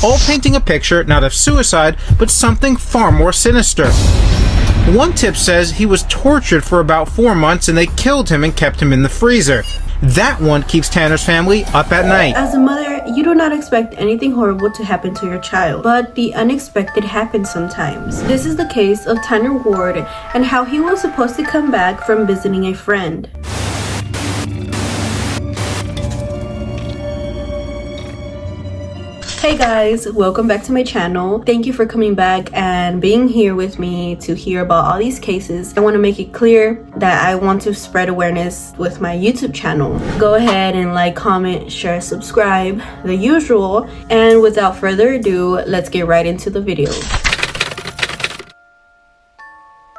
all painting a picture not of suicide, but something far more sinister. One tip says he was tortured for about 4 months and they killed him and kept him in the freezer. That one keeps Tanner's family up at night. As a mother, you do not expect anything horrible to happen to your child, but the unexpected happens sometimes. This is the case of Tanner Ward and how he was supposed to come back from visiting a friend. Hey guys, welcome back to my channel. Thank you for coming back and being here with me to hear about all these cases. I want to make it clear that I want to spread awareness with my YouTube channel. Go ahead and like, comment, share, subscribe, the usual. And without further ado, let's get right into the video.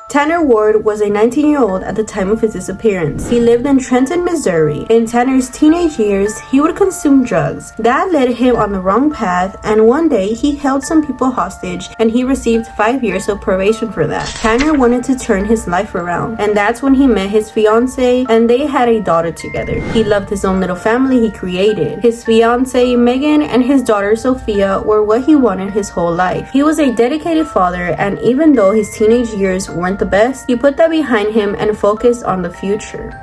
Tanner Ward was a 19-year-old at the time of his disappearance. He lived in Trenton, Missouri. In Tanner's teenage years, he would consume drugs. That led him on the wrong path, and one day he held some people hostage and he received 5 years of probation for that. Tanner wanted to turn his life around, and that's when he met his fiancée and they had a daughter together. He loved his own little family he created. His fiancée, Megan, and his daughter, Sophia, were what he wanted his whole life. He was a dedicated father, and even though his teenage years weren't the best, he put that behind him and focused on the future.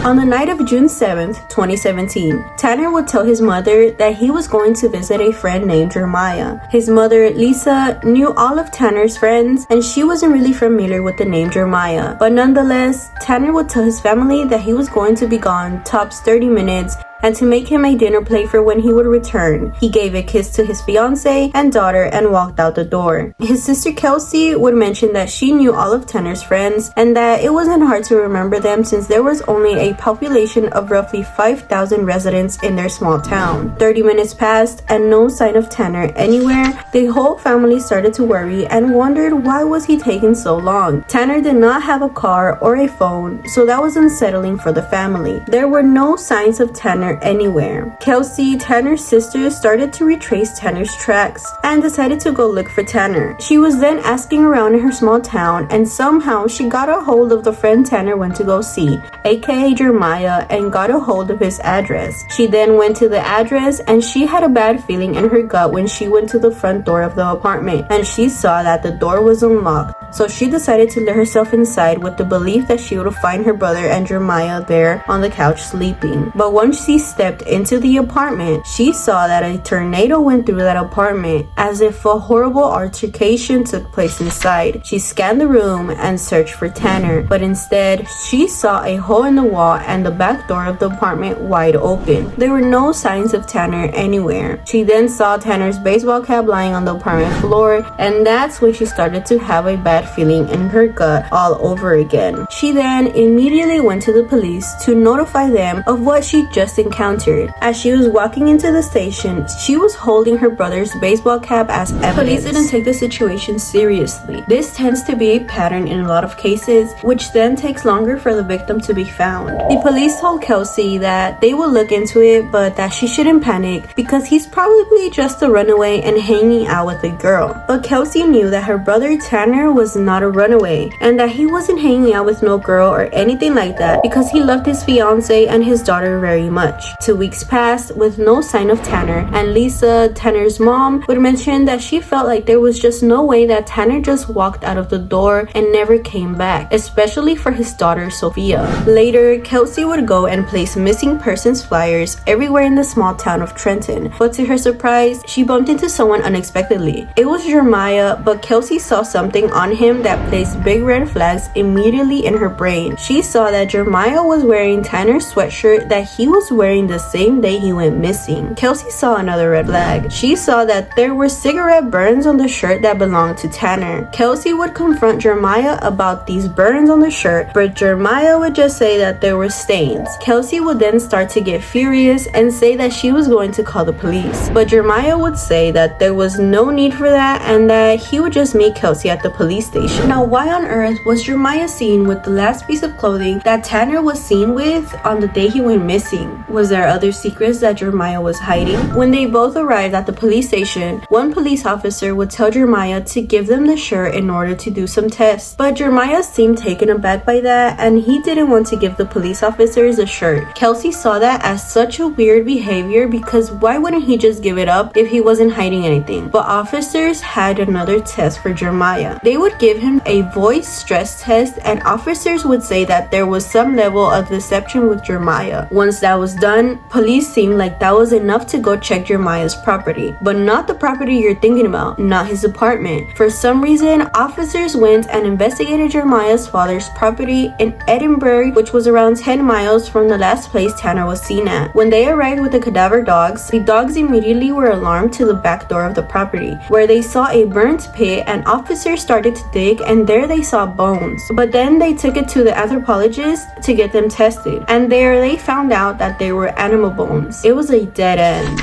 On the night of June 7th, 2017, Tanner would tell his mother that he was going to visit a friend named Jeremiah. His mother, Lisa, knew all of Tanner's friends and she wasn't really familiar with the name Jeremiah. But nonetheless, Tanner would tell his family that he was going to be gone tops 30 minutes and to make him a dinner plate for when he would return. He gave a kiss to his fiancée and daughter and walked out the door. His sister Kelsey would mention that she knew all of Tanner's friends and that it wasn't hard to remember them since there was only a population of roughly 5,000 residents in their small town. 30 minutes passed and no sign of Tanner anywhere. The whole family started to worry and wondered why was he taking so long. Tanner did not have a car or a phone, so that was unsettling for the family. There were no signs of Tanner anywhere. Kelsey, Tanner's sister, started to retrace Tanner's tracks and decided to go look for Tanner. She was then asking around in her small town and somehow she got a hold of the friend Tanner went to go see, aka Jeremiah, and got a hold of his address. She then went to the address and she had a bad feeling in her gut when she went to the front door of the apartment and she saw that the door was unlocked. So she decided to let herself inside with the belief that she would find her brother and Jeremiah there on the couch sleeping. But once she stepped into the apartment, she saw that a tornado went through that apartment as if a horrible altercation took place inside. She scanned the room and searched for Tanner, but instead she saw a hole in the wall and the back door of the apartment wide open. There were no signs of Tanner anywhere. She then saw Tanner's baseball cap lying on the apartment floor, and that's when she started to have a bad feeling in her gut all over again. She then immediately went to the police to notify them of what she just encountered. As she was walking into the station, she was holding her brother's baseball cap as evidence. Police didn't take the situation seriously. This tends to be a pattern in a lot of cases, which then takes longer for the victim to be found. The police told Kelsey that they will look into it, but that she shouldn't panic because he's probably just a runaway and hanging out with a girl. But Kelsey knew that her brother Tanner was not a runaway and that he wasn't hanging out with no girl or anything like that because he loved his fiancée and his daughter very much. 2 weeks passed with no sign of Tanner, and Lisa, Tanner's mom, would mention that she felt like there was just no way that Tanner just walked out of the door and never came back, especially for his daughter Sophia. Later, Kelsey would go and place missing persons flyers everywhere in the small town of Trenton, but to her surprise, she bumped into someone unexpectedly. It was Jeremiah, but Kelsey saw something on him that placed big red flags immediately in her brain. She saw that Jeremiah was wearing Tanner's sweatshirt that he was wearing the same day he went missing. Kelsey saw another red flag. She saw that there were cigarette burns on the shirt that belonged to Tanner. Kelsey would confront Jeremiah about these burns on the shirt, but Jeremiah would just say that there were stains. Kelsey would then start to get furious and say that she was going to call the police, but Jeremiah would say that there was no need for that and that he would just meet Kelsey at the police station. Now, why on earth was Jeremiah seen with the last piece of clothing that Tanner was seen with on the day he went missing? Was there other secrets that Jeremiah was hiding? When they both arrived at the police station, one police officer would tell Jeremiah to give them the shirt in order to do some tests. But Jeremiah seemed taken aback by that, and he didn't want to give the police officers a shirt. Kelsey saw that as such a weird behavior because why wouldn't he just give it up if he wasn't hiding anything? But officers had another test for Jeremiah. They would give him a voice stress test, and officers would say that there was some level of deception with Jeremiah. Once that was done, police seemed like that was enough to go check Jeremiah's property, but not the property you're thinking about, not his apartment. For some reason, officers went and investigated Jeremiah's father's property in Edinburgh, which was around 10 miles from the last place Tanner was seen at. When they arrived with the cadaver dogs, the dogs immediately were alarmed to the back door of the property, where they saw a burnt pit, and officers started to dig, and there they saw bones. But then they took it to the anthropologist to get them tested, and there they found out that they were animal bones. It was a dead end.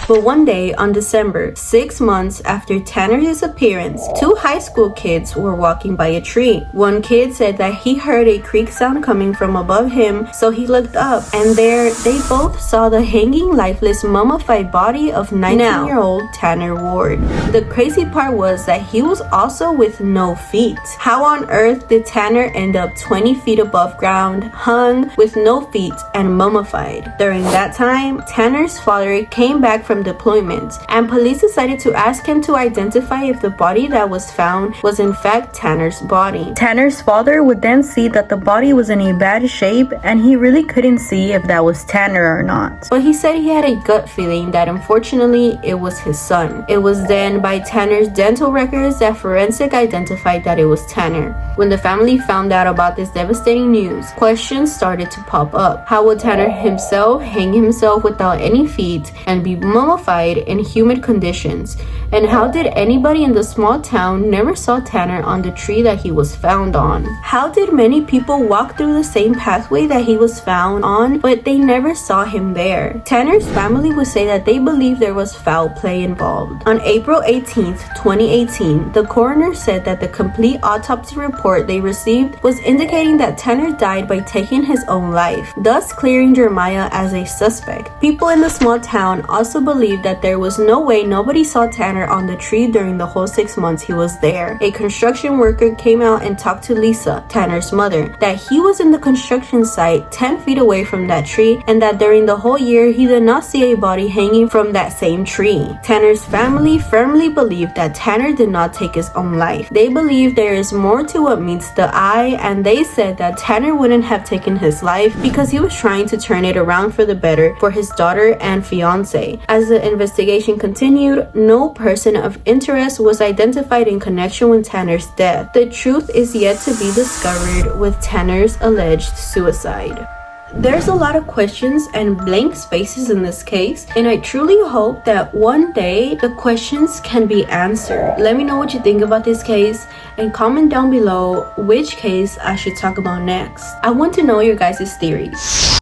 But one day on December, 6 months after Tanner's disappearance, two high school kids were walking by a tree. One kid said that he heard a creak sound coming from above him, so he looked up, and there they both saw the hanging, lifeless, mummified body of 19-year-old Tanner Ward. The crazy part was that he was also with no feet. How on earth did Tanner end up 20 feet above ground, hung, with no feet, and mummified? During that time, Tanner's father came back from deployment, and police decided to ask him to identify if the body that was found was in fact Tanner's body. Tanner's father would then see that the body was in a bad shape, and he really couldn't see if that was Tanner or not. But he said he had a gut feeling that unfortunately it was his son. It was then by Tanner's dental records that forensic identified that it was Tanner. When the family found out about this devastating news, questions started to pop up. How would Tanner himself hang himself without any feet and be mummified in humid conditions? And how did anybody in the small town never saw Tanner on the tree that he was found on? How did many people walk through the same pathway that he was found on, but they never saw him there? Tanner's family would say that they believe there was foul play involved. On April 18th, 2018, the coroner said that the complete autopsy report they received was indicating that Tanner died by taking his own life, thus clearing Jeremiah as a suspect. People in the small town also believed that there was no way nobody saw Tanner on the tree during the whole 6 months he was there. A construction worker came out and talked to Lisa, Tanner's mother, that he was in the construction site 10 feet away from that tree, and that during the whole year he did not see a body hanging from that same tree. Tanner's family firmly believed that Tanner did not take his own life. They believe there is more to what meets the eye, and they said that Tanner wouldn't have taken his life because he was trying to turn it around for the better for his daughter and fiance. As the investigation continued, no person of interest was identified in connection with Tanner's death. The truth is yet to be discovered with Tanner's alleged suicide. There's a lot of questions and blank spaces in this case, and I truly hope that one day the questions can be answered. Let me know what you think about this case, and comment down below which case I should talk about next. I want to know your guys' theories.